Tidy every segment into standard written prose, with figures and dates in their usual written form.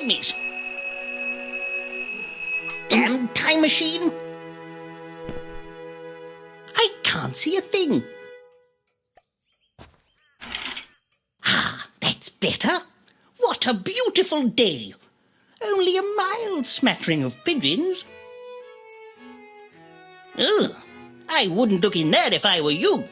goodness! Damn time machine! I can't see a thing. Ah, that's better. What a beautiful day. Only a mild smattering of pigeons. Ugh, I wouldn't look in there if I were you.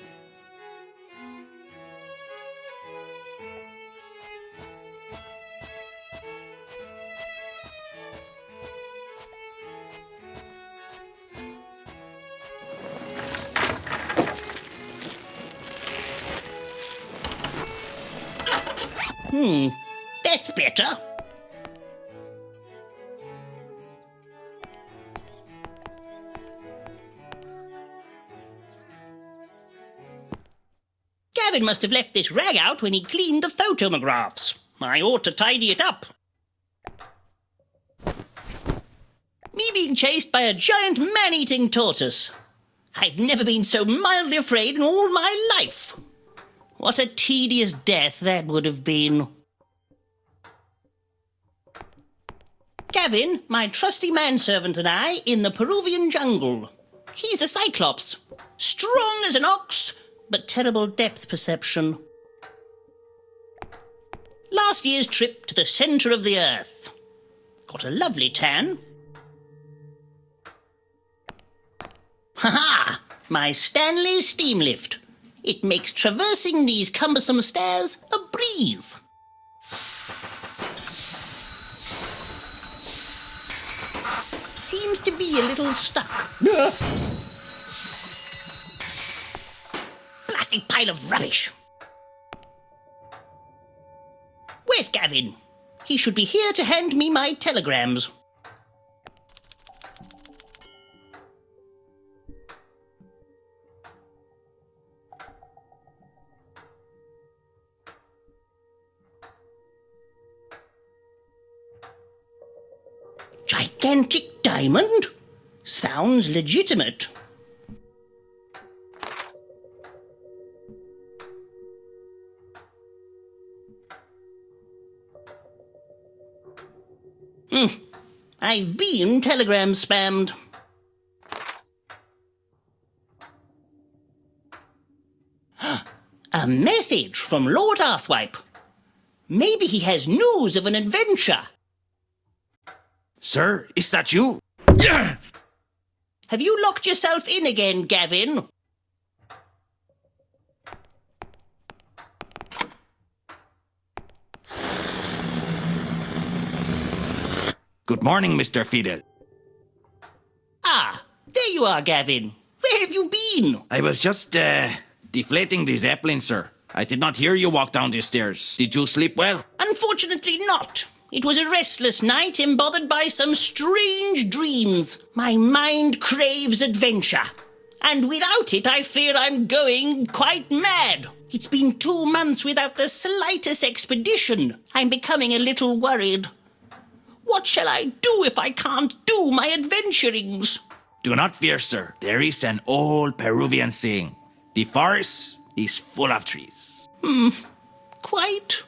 That's better. Gavin must have left this rag out when he cleaned the photomographs. I ought to tidy it up. Me being chased by a giant man-eating tortoise. I've never been so mildly afraid in all my life. What a tedious death that would have been. Gavin, my trusty manservant, and I in the Peruvian jungle. He's a cyclops, strong as an ox, but terrible depth perception. Last year's trip to the centre of the earth. Got a lovely tan. Ha-ha! My Stanley steam lift. It makes traversing these cumbersome stairs a breeze. Seems to be a little stuck. Blasted pile of rubbish. Where's Gavin? He should be here to hand me my telegrams. Gigantic diamond? Sounds legitimate. I've been telegram spammed. A message from Lord Arthwipe. Maybe he has news of an adventure. Sir, is that you? Yeah! Have you locked yourself in again, Gavin? Good morning, Mr. Fiddle. Ah, there you are, Gavin. Where have you been? I was just, deflating the Zeppelin, sir. I did not hear you walk down the stairs. Did you sleep well? Unfortunately not. It was a restless night, embothered by some strange dreams. My mind craves adventure. And without it, I fear I'm going quite mad. It's been 2 months without the slightest expedition. I'm becoming a little worried. What shall I do if I can't do my adventurings? Do not fear, sir. There is an old Peruvian saying. The forest is full of trees. Quite.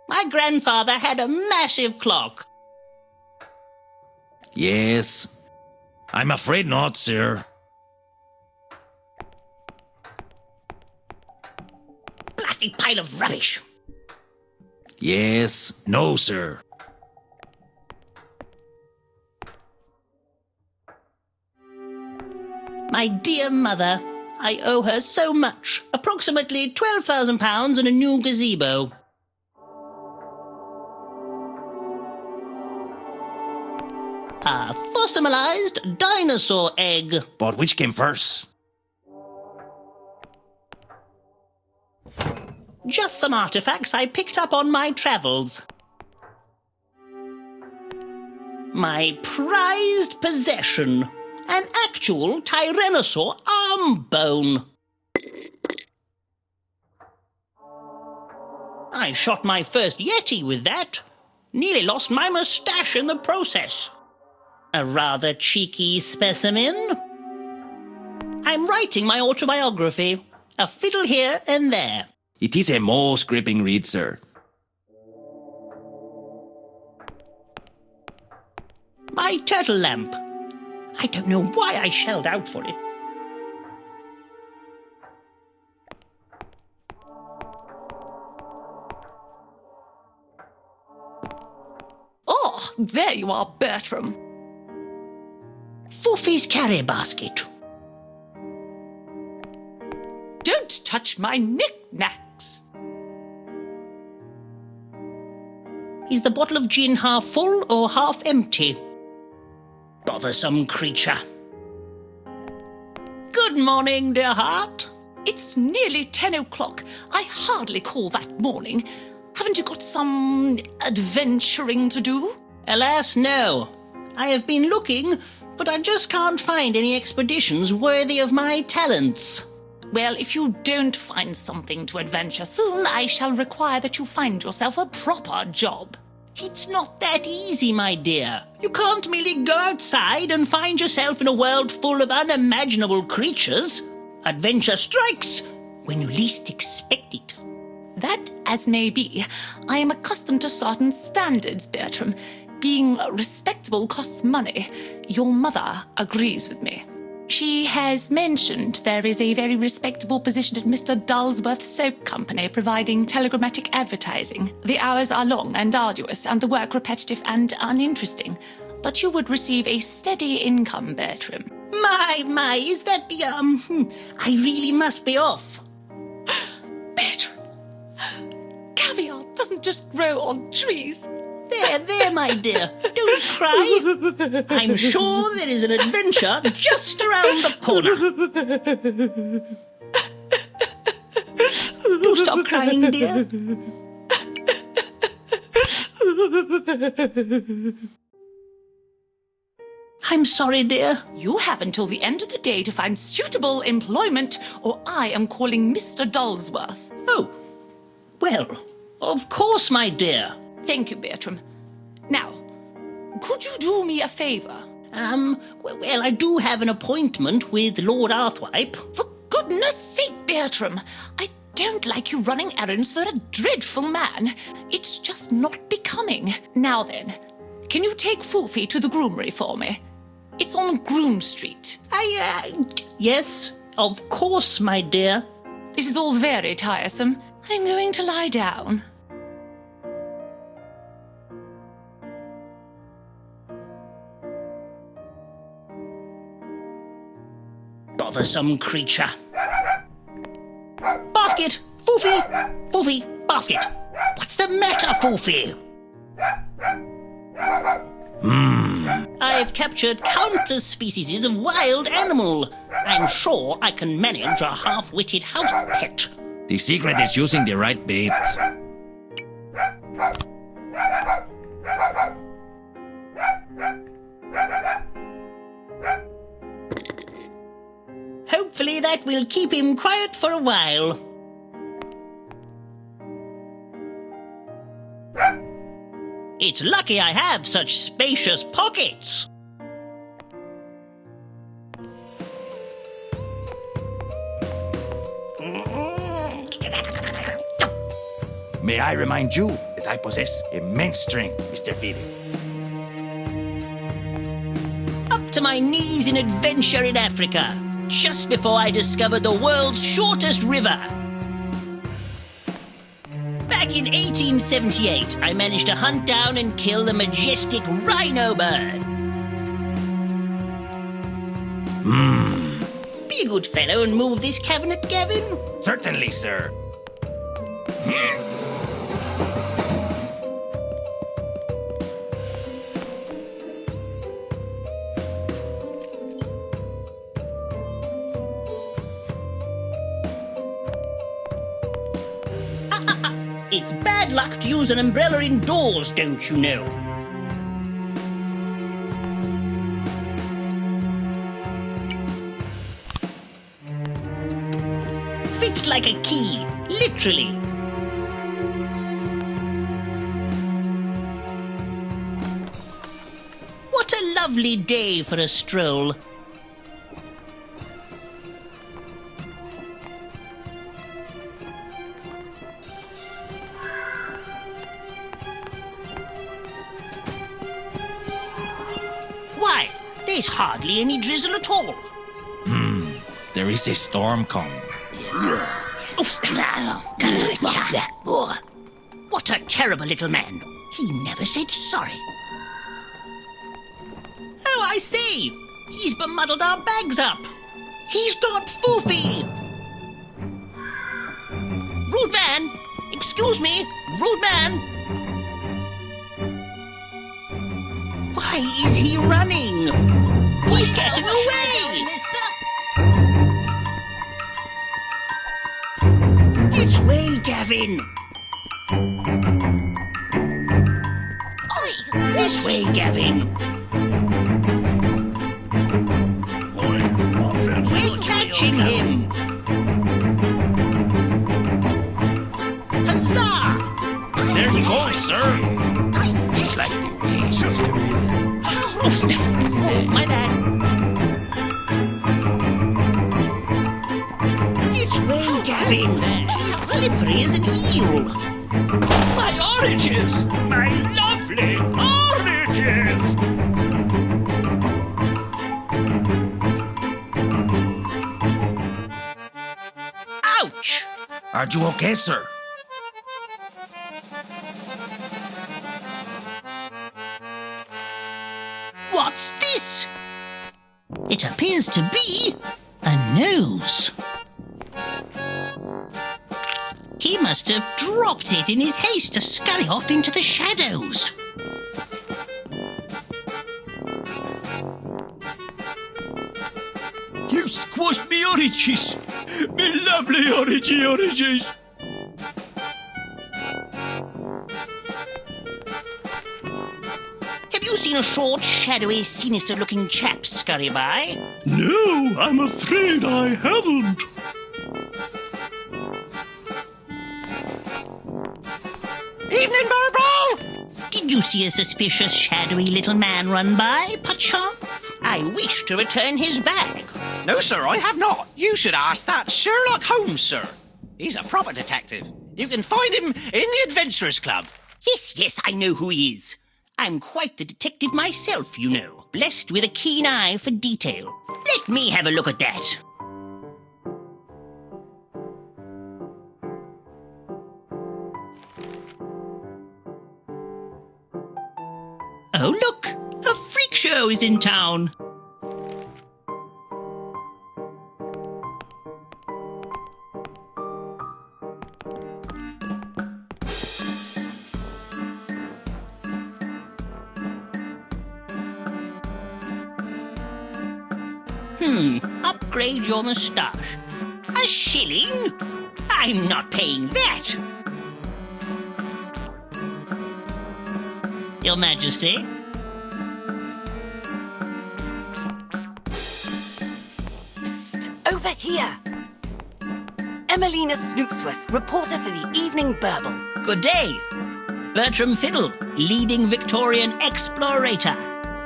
My grandfather had a massive clock. Yes. I'm afraid not, sir. Blasted pile of rubbish. Yes. No, sir. My dear mother, I owe her so much. Approximately £12,000 and a new gazebo. A fossilized dinosaur egg. But which came first? Just some artifacts I picked up on my travels. My prized possession. An actual tyrannosaur arm bone. I shot my first Yeti with that. Nearly lost my moustache in the process. A rather cheeky specimen. I'm writing my autobiography. A fiddle here and there. It is a most gripping read, sir. my turtle lamp. I don't know why I shelled out for it. Oh, there you are, Bertram. Foofy's carry basket. Don't touch my knick-knacks. Is the bottle of gin half full or half empty? Bothersome creature. Good morning, dear heart. It's nearly 10 o'clock. I hardly call that morning. Haven't you got some adventuring to do? Alas, no. I have been looking, but I just can't find any expeditions worthy of my talents. Well, if you don't find something to adventure soon, I shall require that you find yourself a proper job. It's not that easy, my dear. You can't merely go outside and find yourself in a world full of unimaginable creatures. Adventure strikes when you least expect it. That as may be, I am accustomed to certain standards, Bertram. Being respectable costs money. Your mother agrees with me. She has mentioned there is a very respectable position at Mr. Dullsworth's soap company providing telegrammatic advertising. The hours are long and arduous, and the work repetitive and uninteresting. But you would receive a steady income, Bertram. My, is that the, I really must be off. Bertram, caviar doesn't just grow on trees. There, my dear. Don't cry. I'm sure there is an adventure just around the corner. Do stop crying, dear. I'm sorry, dear. You have until the end of the day to find suitable employment, or I am calling Mr. Dullsworth. Oh, well, of course, my dear. Thank you, Bertram. Now, could you do me a favour? Well, I do have an appointment with Lord Arthwipe. For goodness sake, Bertram, I don't like you running errands for a dreadful man. It's just not becoming. Now then, can you take Foofy to the groomery for me? It's on Groom Street. Yes, of course, my dear. This is all very tiresome. I'm going to lie down. Bothersome creature. Basket! Foofy! Foofy, basket! What's the matter, Foofy? I've captured countless species of wild animal. I'm sure I can manage a half-witted house pet. The secret is using the right bait. Hopefully that will keep him quiet for a while. It's lucky I have such spacious pockets. May I remind you that I possess immense strength, Mr. Fiddle. Up to my knees in adventure in Africa, just before I discovered the world's shortest river. Back in 1878, I managed to hunt down and kill the majestic rhino bird. Be a good fellow and move this cabinet, Gavin. Certainly, sir. It's bad luck to use an umbrella indoors, don't you know? Fits like a key, literally. What a lovely day for a stroll. There's hardly any drizzle at all. There is a storm coming. What a terrible little man. He never said sorry. Oh, I see. He's bemuddled our bags up. He's got foofy. Rude man. Excuse me. Rude man. Why is he running? He's getting away. This way, Gavin. This way, Gavin. We're catching him. Huzzah! There he goes, sir. He's like the wind. Oh, my bad. This way, Gavin. He's slippery as an eel. My oranges! My lovely oranges! Ouch! Are you okay, sir? What's this? It appears to be a nose. He must have dropped it in his haste to scurry off into the shadows. You squashed me oranges! Me lovely oranges! Have you seen a short, shadowy, sinister-looking chap scurry by? No, I'm afraid I haven't. Evening, Burble! Did you see a suspicious, shadowy little man run by, perchance? I wish to return his bag. No, sir, I have not. You should ask that Sherlock Holmes, sir. He's a proper detective. You can find him in the Adventurers Club. Yes, I know who he is. I'm quite the detective myself, you know. Blessed with a keen eye for detail. Let me have a look at that. Oh, look! A freak show is in town. Upgrade your moustache. A shilling? I'm not paying that. Your Majesty? Psst, over here. Emelina Snoopsworth, reporter for the Evening Burble. Good day. Bertram Fiddle, leading Victorian explorator.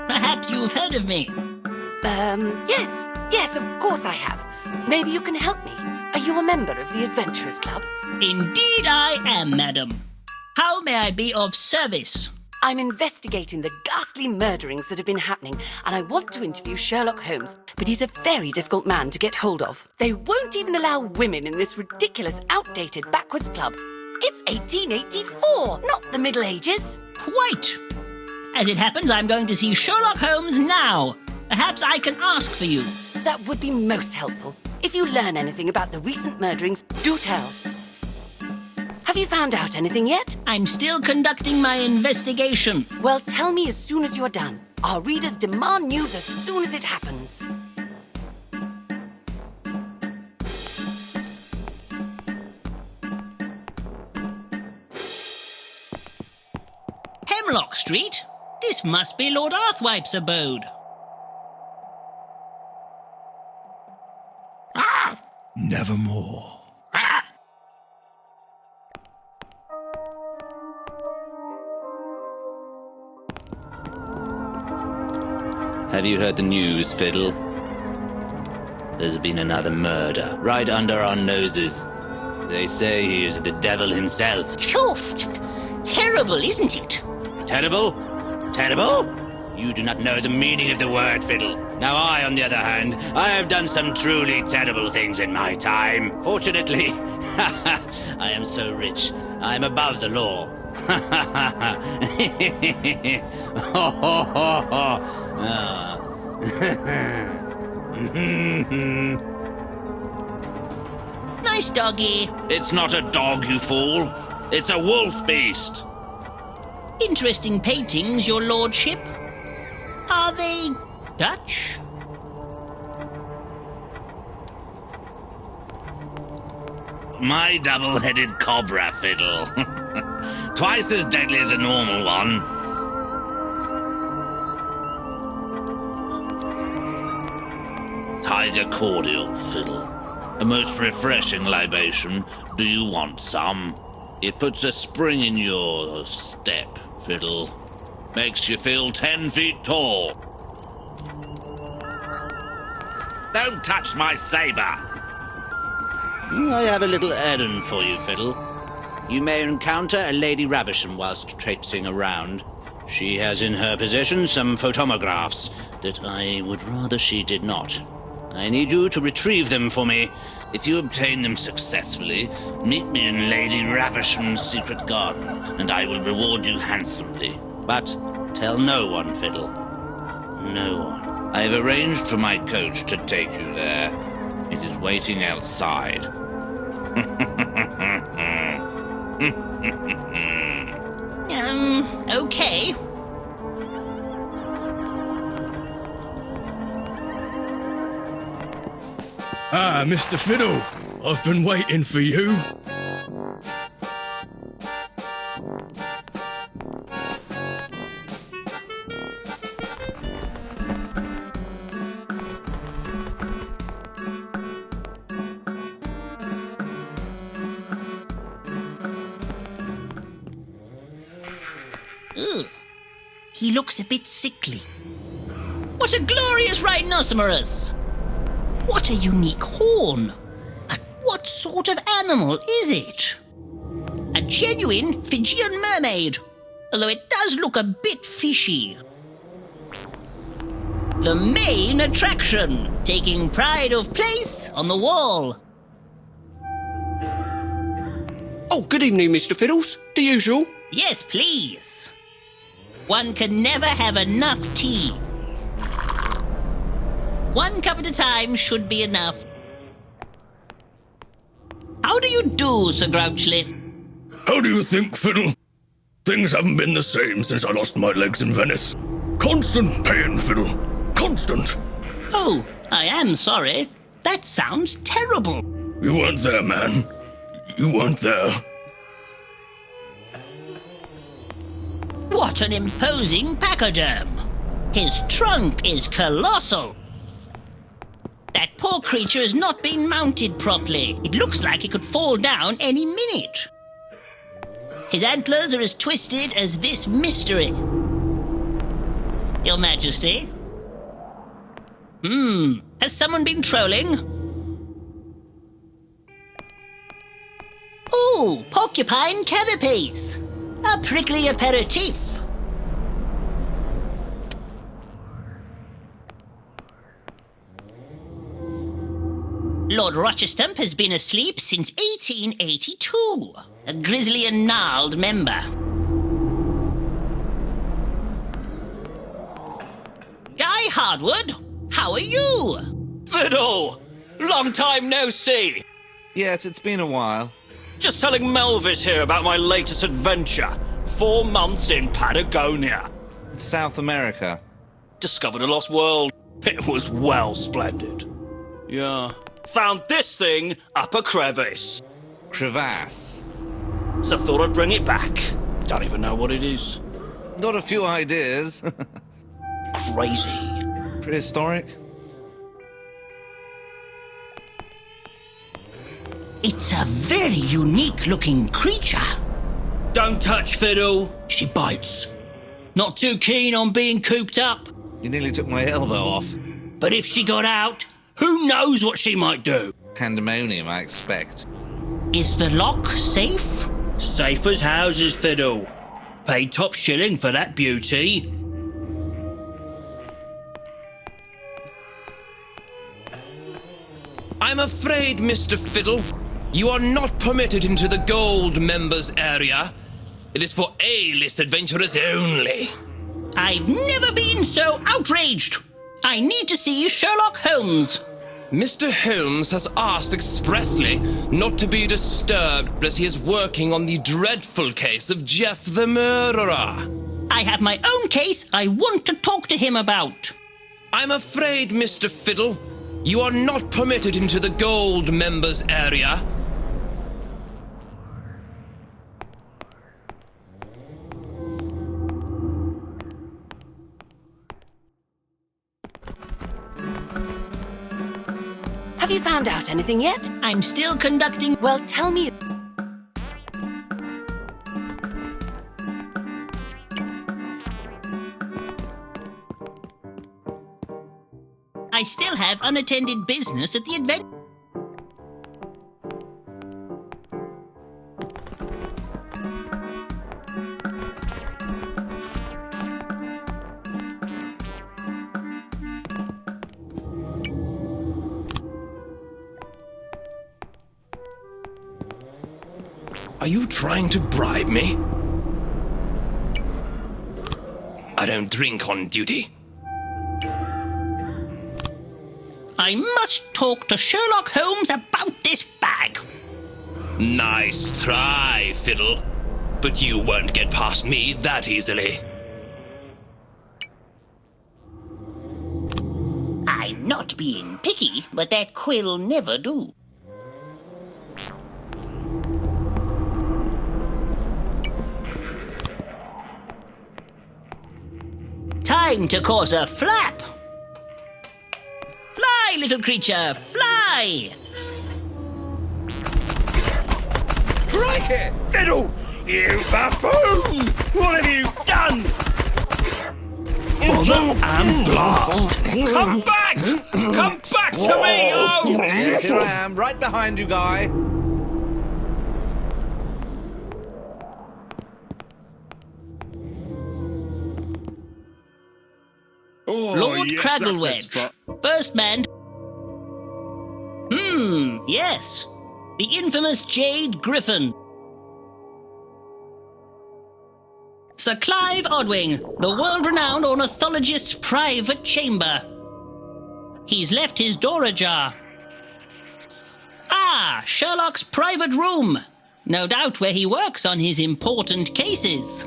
Perhaps you've heard of me. Yes, of course I have. Maybe you can help me. Are you a member of the Adventurers Club? Indeed I am, madam. How may I be of service? I'm investigating the ghastly murderings that have been happening, and I want to interview Sherlock Holmes, but he's a very difficult man to get hold of. They won't even allow women in this ridiculous, outdated, backwards club. It's 1884, not the Middle Ages. Quite. As it happens, I'm going to see Sherlock Holmes now. Perhaps I can ask for you. That would be most helpful. If you learn anything about the recent murderings, do tell. Have you found out anything yet? I'm still conducting my investigation. Well, tell me as soon as you're done. Our readers demand news as soon as it happens. Hemlock Street? This must be Lord Arthwipe's abode. Nevermore. Have you heard the news, Fiddle? There's been another murder right under our noses. They say he is the devil himself. Terrible, isn't it? Terrible? Terrible? You do not know the meaning of the word fiddle. Now I, on the other hand, I have done some truly terrible things in my time. Fortunately, I am so rich, I am above the law. Nice doggy. It's not a dog, you fool. It's a wolf beast. Interesting paintings, your lordship. Are they Dutch? My double-headed cobra fiddle. Twice as deadly as a normal one. Tiger cordial fiddle. A most refreshing libation. Do you want some? It puts a spring in your step, fiddle. Makes you feel 10 feet tall. Don't touch my saber. I have a little errand for you, Fiddle. You may encounter a Lady Ravisham whilst traipsing around. She has in her possession some photomographs that I would rather she did not. I need you to retrieve them for me. If you obtain them successfully, meet me in Lady Ravisham's secret garden, and I will reward you handsomely. But tell no one, Fiddle. No one. I have arranged for my coach to take you there. It is waiting outside. Okay. Ah, Mr. Fiddle, I've been waiting for you. Ugh. He looks a bit sickly. What a glorious rhinoceros! What a unique horn! But what sort of animal is it? A genuine Fijian mermaid, although it does look a bit fishy. The main attraction, taking pride of place on the wall. Oh, good evening, Mr. Fiddles. The usual. Yes, please. One can never have enough tea. One cup at a time should be enough. How do you do, Sir Grouchly? How do you think, Fiddle? Things haven't been the same since I lost my legs in Venice. Constant pain, Fiddle. Constant. Oh, I am sorry. That sounds terrible. You weren't there, man. You weren't there. What an imposing pachyderm. His trunk is colossal. That poor creature has not been mounted properly. It looks like it could fall down any minute. His antlers are as twisted as this mystery. Your Majesty? Has someone been trolling? Oh, porcupine carapace. A prickly aperitif. Lord Rochestamp has been asleep since 1882. A grizzly and gnarled member. Guy Hardwood, how are you? Fiddle! Long time no see. Yes, it's been a while. Just telling Melvis here about my latest adventure. 4 months in Patagonia. South America. Discovered a lost world. It was well splendid. Yeah. Found this thing up a crevice. Crevasse. So thought I'd bring it back. Don't even know what it is. Got a few ideas. Crazy. Prehistoric? It's a very unique-looking creature. Don't touch Fiddle. She bites. Not too keen on being cooped up. You nearly took my elbow off. But if she got out, who knows what she might do? Pandemonium, I expect. Is the lock safe? Safe as houses, Fiddle. Paid top shilling for that beauty. I'm afraid, Mr. Fiddle, you are not permitted into the gold members area. It is for A-list adventurers only. I've never been so outraged. I need to see Sherlock Holmes. Mr. Holmes has asked expressly not to be disturbed as he is working on the dreadful case of Jeff the Murderer. I have my own case I want to talk to him about. I'm afraid, Mr. Fiddle, you are not permitted into the gold members area. Have you found out anything yet? I'm still conducting... Well, tell me. I still have unattended business at the adventure. Are you trying to bribe me? I don't drink on duty. I must talk to Sherlock Holmes about this bag. Nice try, Fiddle. But you won't get past me that easily. I'm not being picky, but that quill never do. Time to cause a flap. Fly, little creature, fly! Crikey! Fiddle! You buffoon! What have you done? Bother and blast! Come back! Come back to me! Oh! Yes, here I am, right behind you, Guy. Lord yes, that's the Cradlewedge. spot. First man. Yes. The infamous Jade Griffin. Sir Clive Odwing, the world-renowned ornithologist's private chamber. He's left his door ajar. Ah, Sherlock's private room. No doubt where he works on his important cases.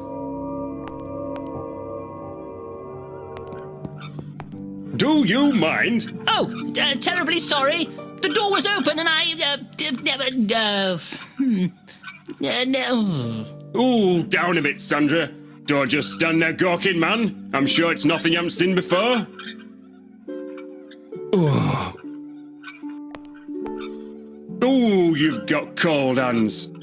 Do you mind? Oh, terribly sorry. The door was open and I, no. Ooh, down a bit, Sandra. Don't just stand there gawking, man. I'm sure it's nothing you haven't seen before. Ooh, you've got cold hands.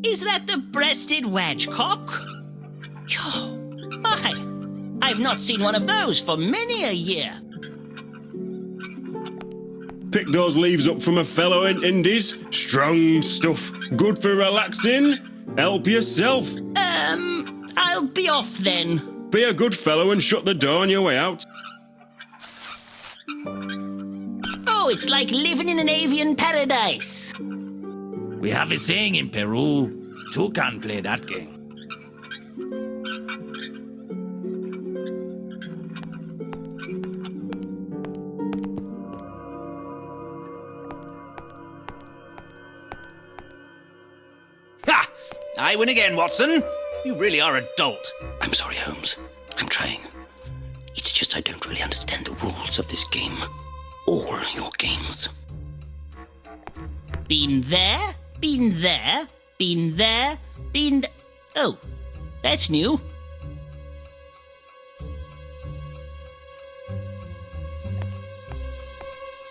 Is that the breasted wedgecock? My, I've not seen one of those for many a year. Pick those leaves up from a fellow in Indies. Strong stuff. Good for relaxing. Help yourself. I'll be off then. Be a good fellow and shut the door on your way out. Oh, it's like living in an avian paradise. We have a saying in Peru, two can't play that game. Ha! I win again, Watson. You really are a dolt. I'm sorry, Holmes. I'm trying. It's just I don't really understand the rules of this game. All your games. Been there, been there, been there, been there. Oh, that's new.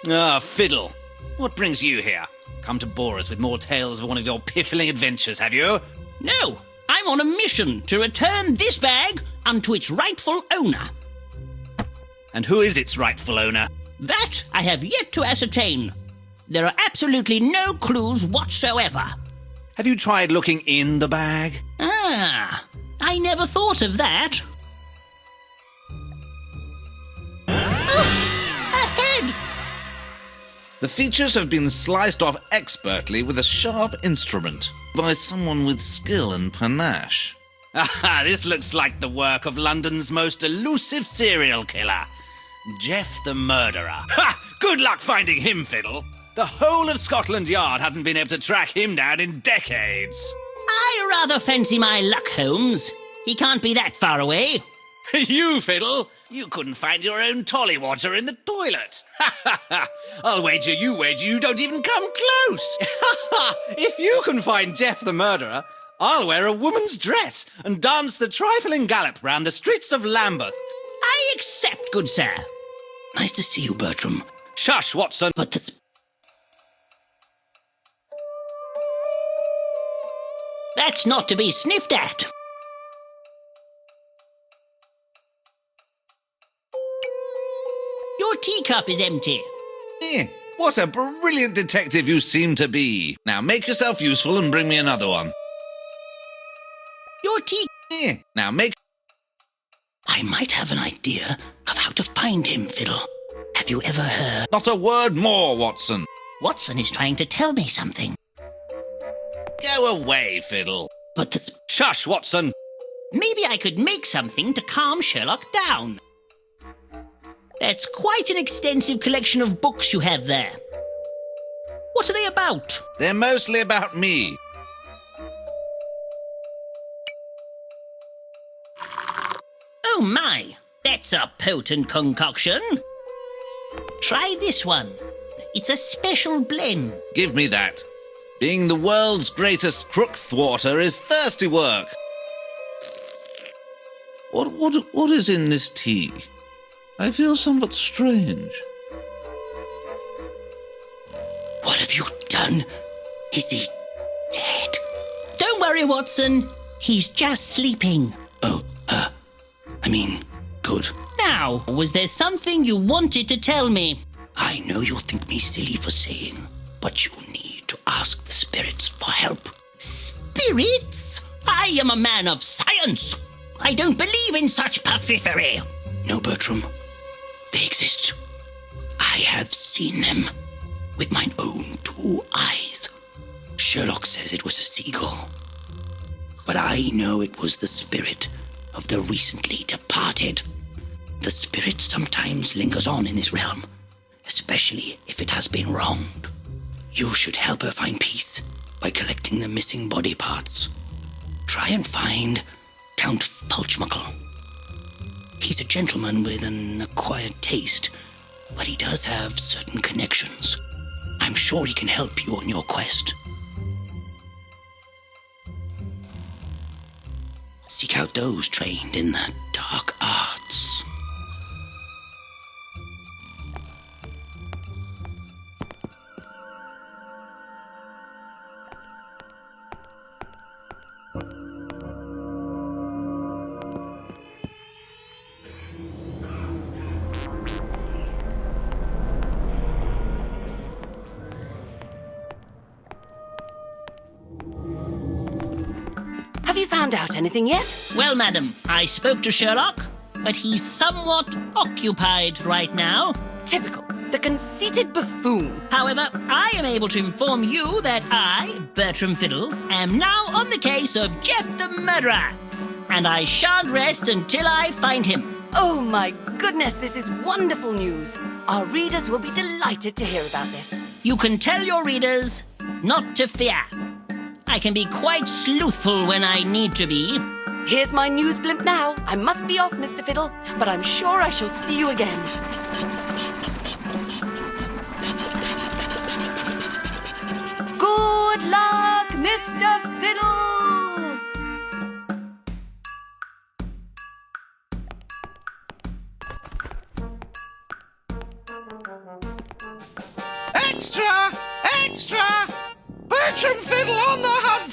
Ah, Fiddle. What brings you here? Come to bore us with more tales of one of your piffling adventures, have you? No, I'm on a mission to return this bag unto its rightful owner. And who is its rightful owner? That I have yet to ascertain. There are absolutely no clues whatsoever. Have you tried looking in the bag? Ah, I never thought of that. The features have been sliced off expertly with a sharp instrument by someone with skill and panache. Aha, this looks like the work of London's most elusive serial killer, Jeff the Murderer. Ha! Good luck finding him, Fiddle. The whole of Scotland Yard hasn't been able to track him down in decades. I rather fancy my luck, Holmes. He can't be that far away. You, Fiddle, you couldn't find your own tollywater in the toilet. I'll wager you don't even come close. If you can find Jeff the Murderer, I'll wear a woman's dress and dance the trifling gallop round the streets of Lambeth. I accept, good sir. Nice to see you, Bertram. Shush, Watson. But the... That's not to be sniffed at. Your teacup is empty. What a brilliant detective you seem to be. Now make yourself useful and bring me another one. Your tea... Now make... I might have an idea of how to find him, Fiddle. Have you ever heard... Not a word more, Watson. Watson is trying to tell me something. Go away, Fiddle. But the... Shush, Watson. Maybe I could make something to calm Sherlock down. That's quite an extensive collection of books you have there. What are they about? They're mostly about me. Oh my, that's a potent concoction. Try this one. It's a special blend. Give me that. Being the world's greatest crook thwarter is thirsty work. What is in this tea? I feel somewhat strange. What have you done? Is he dead? Don't worry, Watson. He's just sleeping. Oh, good. Now, was there something you wanted to tell me? I know you'll think me silly for saying, but you need to ask the spirits for help. Spirits? I am a man of science. I don't believe in such puffery. No, Bertram. They exist. I have seen them with mine own 2 eyes. Sherlock says it was a seagull, but I know it was the spirit of the recently departed. The spirit sometimes lingers on in this realm, especially if it has been wronged. You should help her find peace by collecting the missing body parts. Try and find Count Fulchmuckle. He's a gentleman with an acquired taste, but he does have certain connections. I'm sure he can help you on your quest. Seek out those trained in the dark arts. Have you found out anything yet? Well, madam, I spoke to Sherlock, but he's somewhat occupied right now. Typical. The conceited buffoon. However, I am able to inform you that I, Bertram Fiddle, am now on the case of Jeff the Murderer, and I shan't rest until I find him. Oh my goodness, this is wonderful news. Our readers will be delighted to hear about this. You can tell your readers not to fear. I can be quite sleuthful when I need to be. Here's my news blimp now. I must be off, Mr. Fiddle, but I'm sure I shall see you again. Good luck, Mr. Fiddle! Extra! Extra! Bertram Fiddle on the hunt